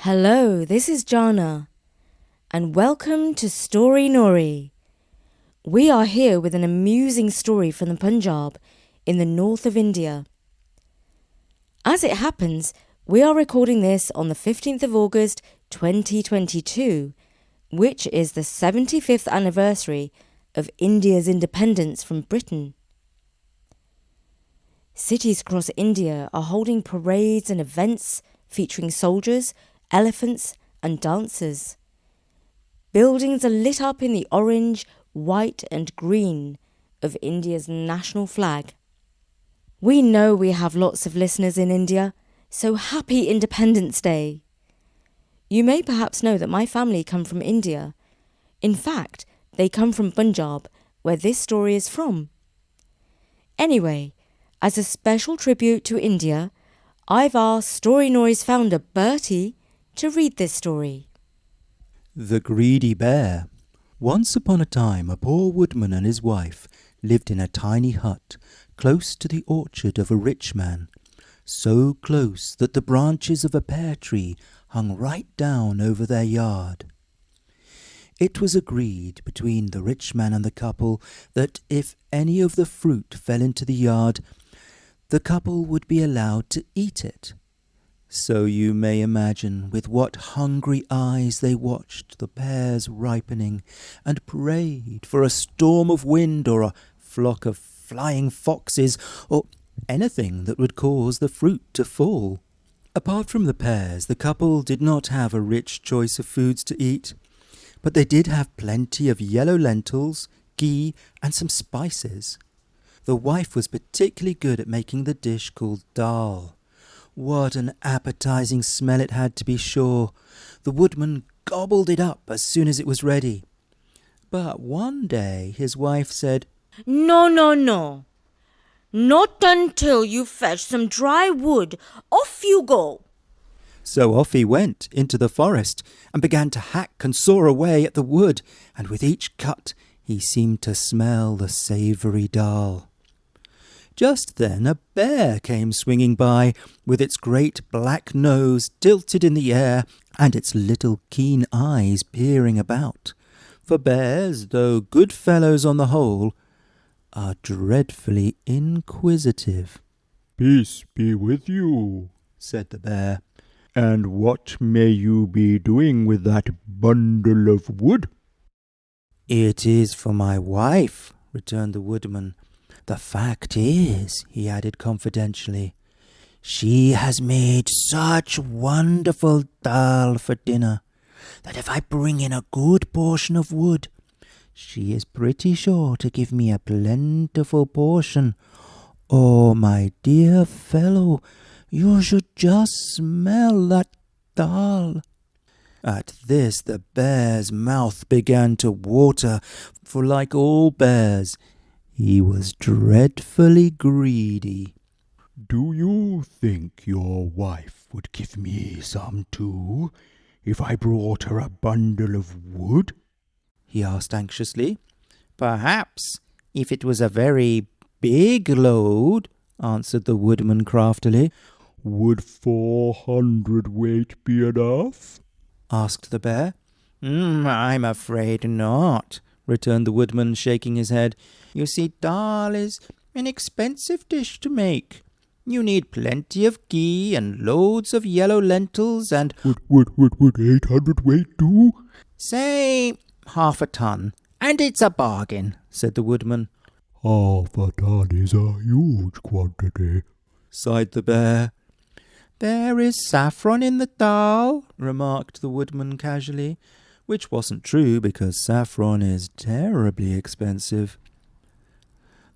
Hello, this is Jana, and welcome to Story Nori. We are here with an amusing story from the Punjab in the north of India. As it happens, we are recording this on the 15th of August 2022, which is the 75th anniversary of India's independence from Britain. Cities across India are holding parades and events featuring soldiers, elephants and dancers. Buildings are lit up in the orange, white and green of India's national flag. We know we have lots of listeners in India, so happy Independence Day. You may perhaps know that my family come from India. In fact, they come from Punjab, where this story is from. Anyway, as a special tribute to India, I've asked Story Nori's founder, Bertie, to read this story. The Greedy Bear. Once upon a time, a poor woodman and his wife lived in a tiny hut close to the orchard of a rich man, so close that the branches of a pear tree hung right down over their yard. It was agreed between the rich man and the couple that if any of the fruit fell into the yard, the couple would be allowed to eat it. So you may imagine with what hungry eyes they watched the pears ripening and prayed for a storm of wind or a flock of flying foxes or anything that would cause the fruit to fall. Apart from the pears, the couple did not have a rich choice of foods to eat, but they did have plenty of yellow lentils, ghee and some spices. The wife was particularly good at making the dish called dal. What an appetizing smell it had, to be sure. The woodman gobbled it up as soon as it was ready. But one day his wife said, No. Not until you fetch some dry wood. Off you go. So off he went into the forest and began to hack and saw away at the wood, and with each cut he seemed to smell the savoury dal. Just then a bear came swinging by, with its great black nose tilted in the air and its little keen eyes peering about. For bears, though good fellows on the whole, are dreadfully inquisitive. "Peace be with you," said the bear. "And what may you be doing with that bundle of wood?" "It is for my wife," returned the woodman. "The fact is," he added confidentially, "she has made such wonderful dal for dinner that if I bring in a good portion of wood, she is pretty sure to give me a plentiful portion. Oh, my dear fellow, you should just smell that dal." At this the bear's mouth began to water, for like all bears, he was dreadfully greedy. "Do you think your wife would give me some too, if I brought her a bundle of wood?" he asked anxiously. "Perhaps, if it was a very big load," answered the woodman craftily. "Would 400 weight be enough?" asked the bear. I'm afraid not," returned the woodman, shaking his head. "You see, dal is an expensive dish to make. You need plenty of ghee and loads of yellow lentils and—" Would 800 weight do?" "Say 1/2 ton, and it's a bargain," said the woodman. "Half a ton is a huge quantity," sighed the bear. "There is saffron in the dal," remarked the woodman casually, which wasn't true because saffron is terribly expensive.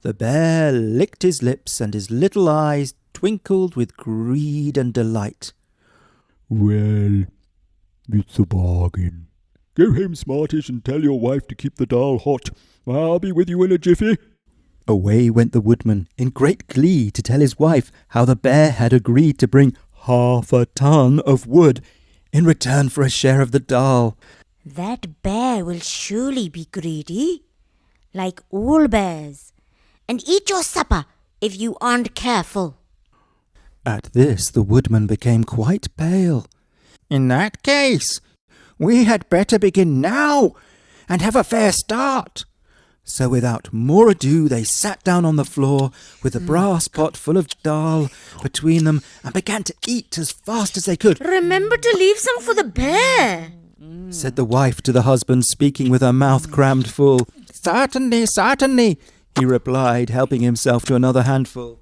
The bear licked his lips and his little eyes twinkled with greed and delight. "Well, it's a bargain. Go home, Smartish, and tell your wife to keep the dal hot. I'll be with you in a jiffy." Away went the woodman in great glee to tell his wife how the bear had agreed to bring 1/2 ton of wood in return for a share of the dal. That bear will surely be greedy, like all bears, and eat your supper if you aren't careful. At this the woodman became quite pale. In that case, we had better begin now and have a fair start. So without more ado, they sat down on the floor with a brass pot full of dal between them and began to eat as fast as they could. Remember to leave some for the bear, said the wife to the husband, speaking with her mouth crammed full. Certainly, certainly, he replied, helping himself to another handful.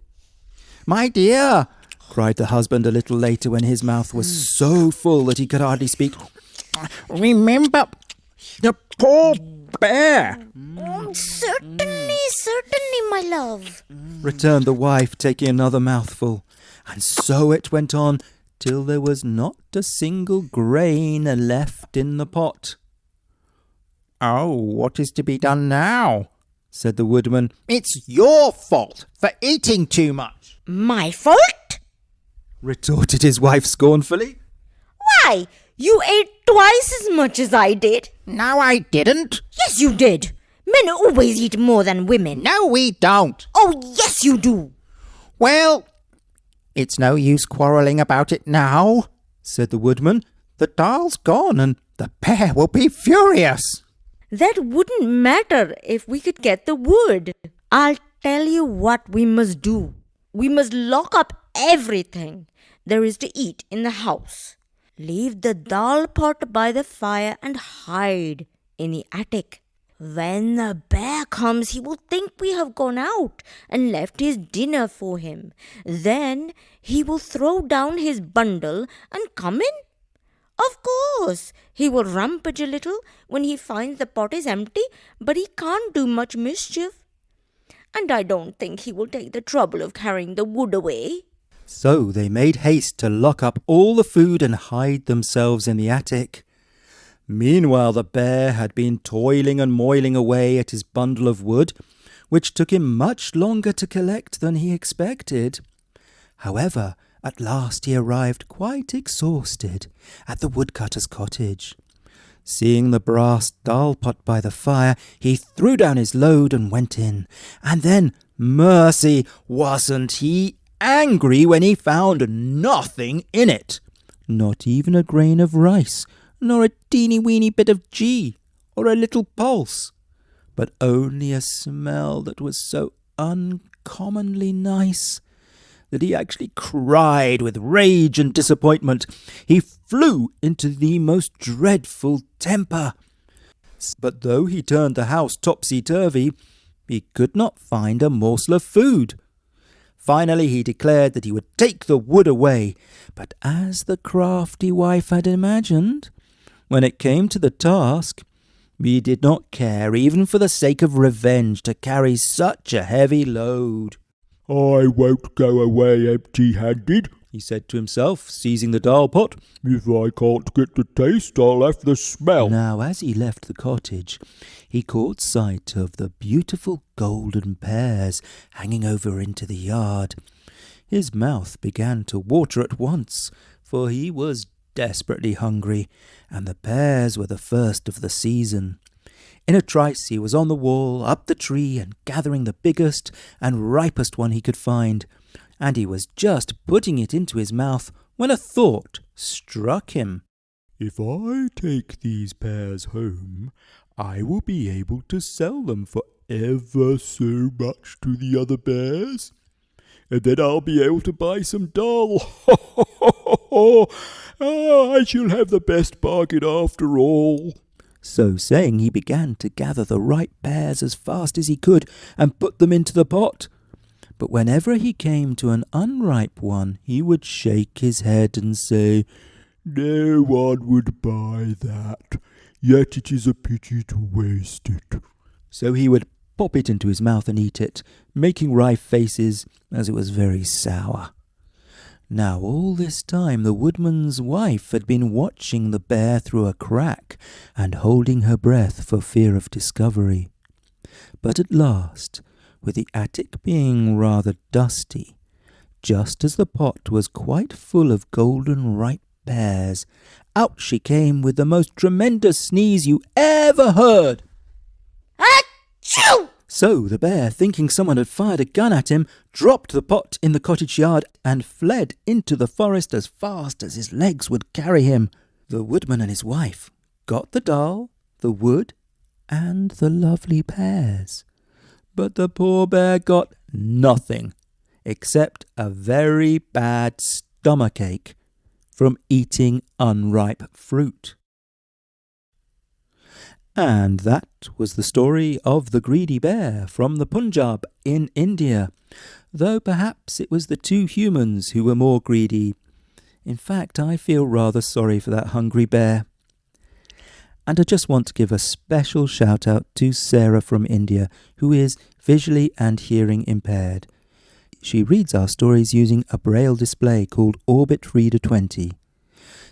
my dear, cried the husband a little later when his mouth was so full that he could hardly speak. remember the poor bear. Certainly, certainly, my love, returned the wife, taking another mouthful. And so it went on till there was not a single grain left in the pot. Oh, what is to be done now? said the woodman. It's your fault for eating too much. my fault? retorted his wife scornfully. Why, you ate twice as much as I did. No, I didn't. Yes, you did. Men always eat more than women. No, we don't. Oh, yes, you do. Well, it's no use quarrelling about it now, said the woodman. The dal's gone and the bear will be furious. That wouldn't matter if we could get the wood. I'll tell you what we must do. We must lock up everything there is to eat in the house. Leave the dal pot by the fire and hide in the attic. When the bear comes, he will think we have gone out and left his dinner for him. Then he will throw down his bundle and come in. Of course, he will rampage a little when he finds the pot is empty, but he can't do much mischief. And I don't think he will take the trouble of carrying the wood away. So they made haste to lock up all the food and hide themselves in the attic. Meanwhile, the bear had been toiling and moiling away at his bundle of wood, which took him much longer to collect than he expected. However, at last he arrived quite exhausted at the woodcutter's cottage. Seeing the brass dal pot by the fire, he threw down his load and went in. And then, mercy, wasn't he angry when he found nothing in it? Not even a grain of rice, nor a teeny-weeny bit of ghee, or a little pulse, but only a smell that was so uncommonly nice that he actually cried with rage and disappointment. He flew into the most dreadful temper. But though he turned the house topsy-turvy, he could not find a morsel of food. Finally he declared that he would take the wood away, but as the crafty wife had imagined, when it came to the task, he did not care, even for the sake of revenge, to carry such a heavy load. I won't go away empty-handed, he said to himself, seizing the dal pot. If I can't get the taste, I'll have the smell. Now, as he left the cottage, he caught sight of the beautiful golden pears hanging over into the yard. His mouth began to water at once, for he was desperately hungry, and the pears were the first of the season. In a trice he was on the wall, up the tree, and gathering the biggest and ripest one he could find, and he was just putting it into his mouth when a thought struck him. If I take these pears home, I will be able to sell them for ever so much to the other bears, and then I'll be able to buy some dal. Ho, ho, ho, ho, ho. I shall have the best bargain after all. So saying, he began to gather the ripe pears as fast as he could and put them into the pot. But whenever he came to an unripe one, he would shake his head and say, No one would buy that, yet it is a pity to waste it. So he would pop it into his mouth and eat it, making wry faces as it was very sour. Now all this time the woodman's wife had been watching the bear through a crack and holding her breath for fear of discovery. But at last, with the attic being rather dusty, just as the pot was quite full of golden ripe pears, out she came with the most tremendous sneeze you ever heard. Achoo! So the bear, thinking someone had fired a gun at him, dropped the pot in the cottage yard and fled into the forest as fast as his legs would carry him. The woodman and his wife got the doll, the wood, and the lovely pears. But the poor bear got nothing except a very bad stomachache from eating unripe fruit. And that was the story of the greedy bear from the Punjab in India, though perhaps it was the two humans who were more greedy. In fact, I feel rather sorry for that hungry bear. And I just want to give a special shout out to Sarah from India, who is visually and hearing impaired. She reads our stories using a braille display called Orbit Reader 20.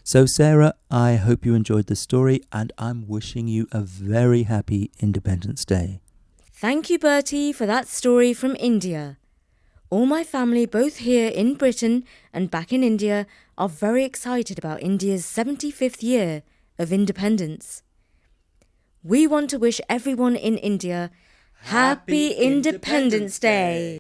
So Sarah, I hope you enjoyed the story, and I'm wishing you a very happy Independence Day. Thank you, Bertie, for that story from India. All my family, both here in Britain and back in India, are very excited about India's 75th year of independence. We want to wish everyone in India Happy Independence Day!